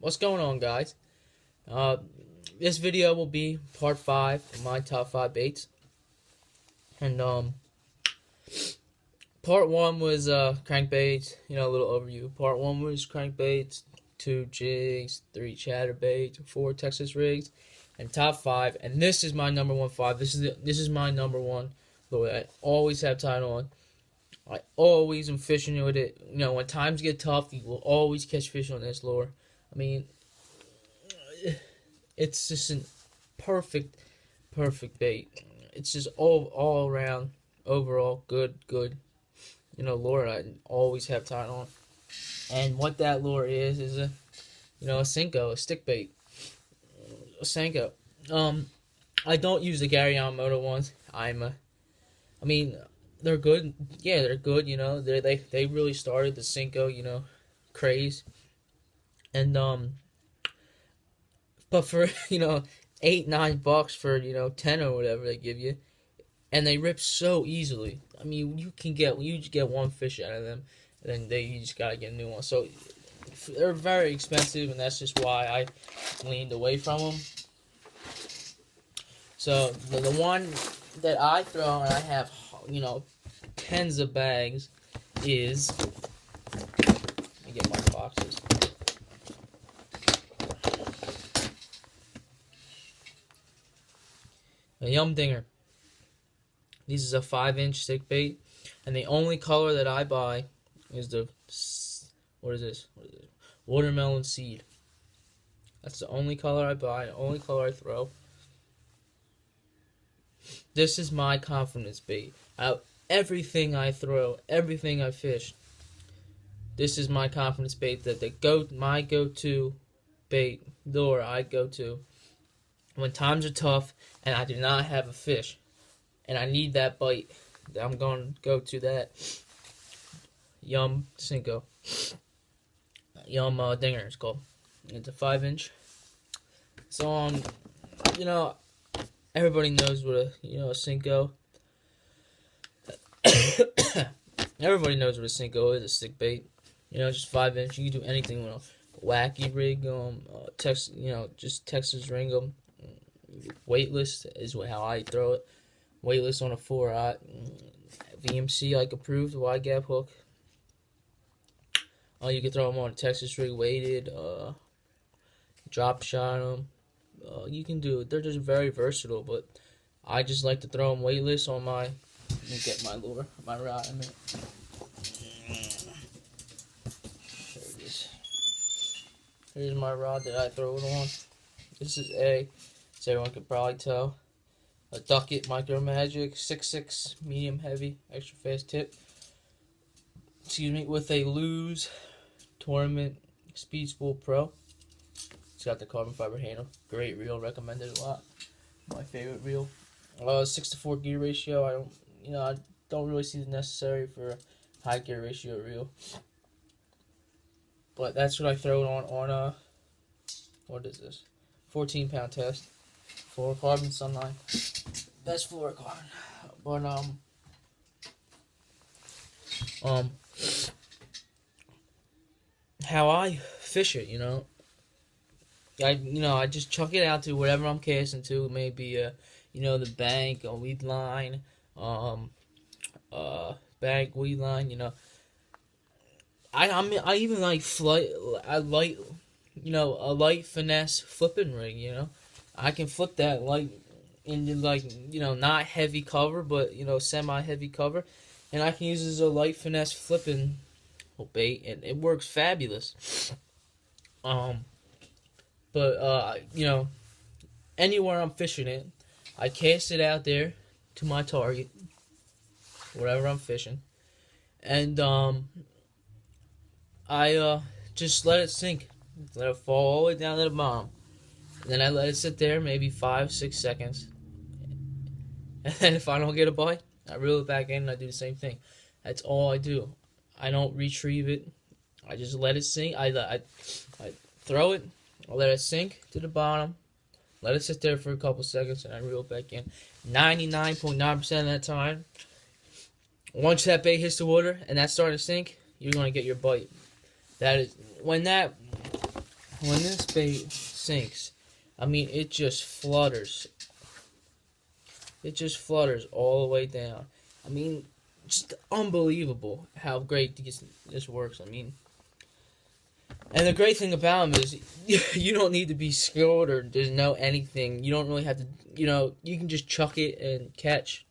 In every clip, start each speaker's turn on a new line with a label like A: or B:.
A: What's going on, guys? Uh, this video will be part 5 of my top 5 baits. And part 1 was crankbaits, a little overview. Part 1 was crankbaits, 2 jigs, 3 chatterbaits, 4 Texas rigs, and top 5. And this is my number 1 5. This is my number 1 lure. I always have tied on. I always am fishing with it. When times get tough, you will always catch fish on this lure. I mean, it's just a perfect bait. It's just all around, overall good, lure I always have tied on. And what that lure is a Senko, a stick bait, a Senko. I don't use the Gary Yamamoto ones. I mean, they're good. Yeah, they're good. They really started the Senko, craze. And but for $8-9 for 10 or whatever they give you, and they rip so easily. I mean, you just get one fish out of them, and then you just gotta get a new one. So they're very expensive, and that's just why I leaned away from them. So the one that I throw, and I have tens of bags, is, let me get my boxes. A Yum Dinger. This is a 5-inch stick bait, and the only color that I buy is the what is this? Watermelon seed. That's the only color I buy, the only color I throw. This is my confidence bait. Out everything I throw, everything I fish, this is my confidence bait. My go-to bait lure I go to when times are tough and I do not have a fish and I need that bite. I'm going to go to that Yum Senko. Yum Dinger, it's called. It's a 5-inch. So everybody knows what a Senko. Everybody knows what a Senko is, a stick bait. Just 5-inch. You can do anything with a wacky rig, just Texas ring them. Weightless is how I throw it. Weightless on a 4-aught. VMC like approved wide gap hook. You can throw them on a Texas rig weighted. Drop shot them. You can do it. They're just very versatile, but I just like to throw them weightless on my. Let me get my lure, my rod. There it is. Here's my rod that I throw it on. This is as everyone can probably tell, a Ducket Micro Magic 6.6 medium heavy extra fast tip. Excuse me, with a Lose Tournament Speed Spool Pro. It's got the carbon fiber handle. Great reel, recommended a lot. My favorite reel. 6-to-4 gear ratio. I don't really see the necessary for a high gear ratio reel. But that's what I throw it on what is this? 14-pound test. Fluorocarbon sunline. That's fluorocarbon. But how I fish it, I just chuck it out to whatever I'm casting to. Maybe the bank, a weed line, bank, weed line. I even like a light finesse flipping rig. I can flip that light into not heavy cover, but semi-heavy cover, and I can use it as a light finesse flipping bait, and it works fabulous. But anywhere I'm fishing it, I cast it out there to my target, wherever I'm fishing, and I just let it sink, let it fall all the way down to the bottom. And then I let it sit there maybe 5-6 seconds. And then if I don't get a bite, I reel it back in and I do the same thing. That's all I do. I don't retrieve it. I just let it sink. I throw it. I let it sink to the bottom. Let it sit there for a couple seconds and I reel it back in. 99.9% of that time, once that bait hits the water and that's starting to sink, you're going to get your bite. That is, when that when this bait sinks, I mean, it just flutters. It just flutters all the way down. I mean, just unbelievable how great this works. I mean, and the great thing about them is you don't need to be skilled or there's no anything. You don't really have to, you can just chuck it and catch.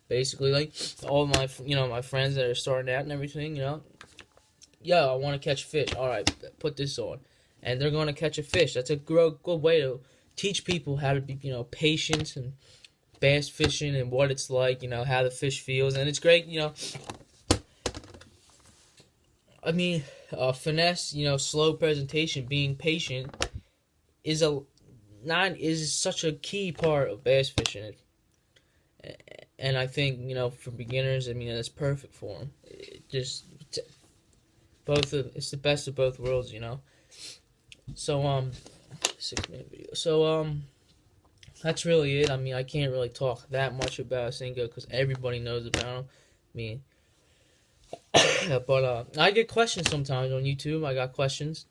A: Basically, like all my, my friends that are starting out and everything, yeah, I want to catch fish. All right, put this on, and they're going to catch a fish. That's a good way to teach people how to be, patient and bass fishing and what it's like, how the fish feels, and it's great, I mean, finesse, slow presentation, being patient is such a key part of bass fishing. And I think, for beginners, I mean, it's perfect for them. It's the best of both worlds, So, 6-minute video. So, that's really it. I mean, I can't really talk that much about Senkos because everybody knows about them. I mean, but I get questions sometimes on YouTube. I got questions,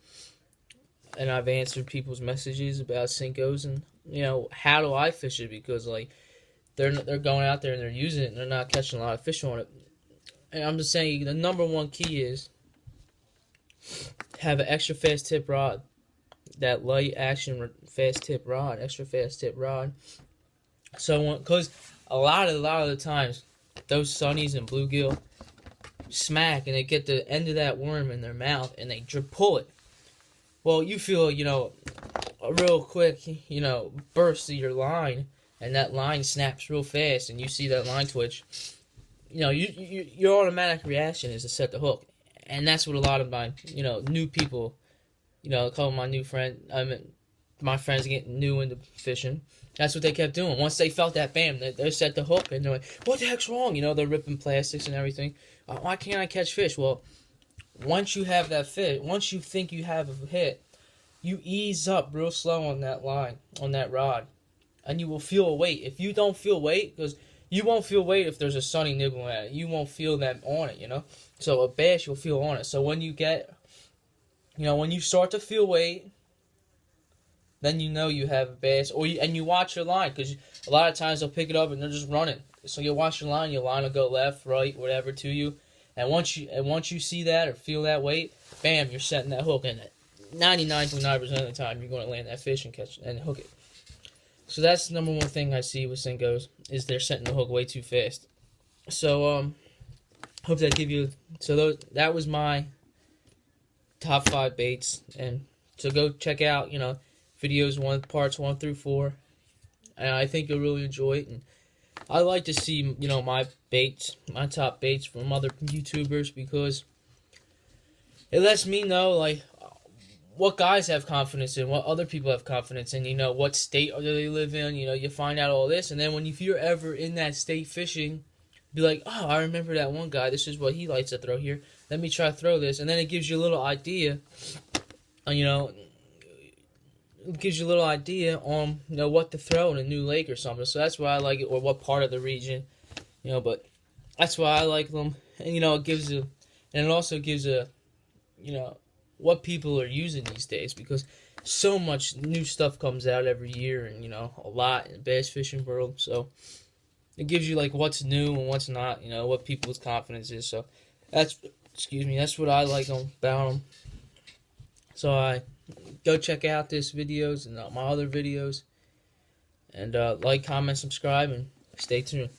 A: and I've answered people's messages about Senkos, and how do I fish it? Because like they're going out there and they're using it, and they're not catching a lot of fish on it. And I'm just saying the number one key is have an extra fast tip rod, that light action fast tip rod, extra fast tip rod. So because a lot of the times those sunnies and bluegill smack and they get the end of that worm in their mouth and they pull it. Well, you feel a real quick burst of your line, and that line snaps real fast, and you see that line twitch. Your automatic reaction is to set the hook, and that's what a lot of my new people, a couple of my new friends, my friends getting new into fishing. That's what they kept doing. Once they felt that bam, they set the hook, and they're like, "What the heck's wrong?" They're ripping plastics and everything. Why can't I catch fish? Well, once you have that fish, once you think you have a hit, you ease up real slow on that line, on that rod, and you will feel a weight. If you don't feel weight, because you won't feel weight if there's a sunny nibbling at it. You won't feel that on it, So a bass, you'll feel on it. So when you get, when you start to feel weight, then you have a bass. And you watch your line, because a lot of times they'll pick it up and they're just running. So you watch your line will go left, right, whatever to you. And once you see that or feel that weight, bam, you're setting that hook. And 99.9% of the time, you're going to land that fish and catch and hook it. So that's the number one thing I see with Senkos, is they're setting the hook way too fast. So hope that give you. So that was my top 5 baits, and so go check out videos parts 1 through 4, and I think you'll really enjoy it. And I like to see my top baits from other YouTubers, because it lets me know like what guys have confidence in, what other people have confidence in, what state do they live in, you find out all this, and then if you're ever in that state fishing, be like, oh, I remember that one guy, this is what he likes to throw here, let me try to throw this, and then it gives you a little idea, it gives you a little idea on, what to throw in a new lake or something. So that's why I like it, or what part of the region, but that's why I like them, and, it also gives what people are using these days, because so much new stuff comes out every year, and a lot in the bass fishing world. So it gives you like what's new and what's not, what people's confidence is. So that's what I like about them. So I go check out this videos and my other videos, and like, comment, subscribe, and stay tuned.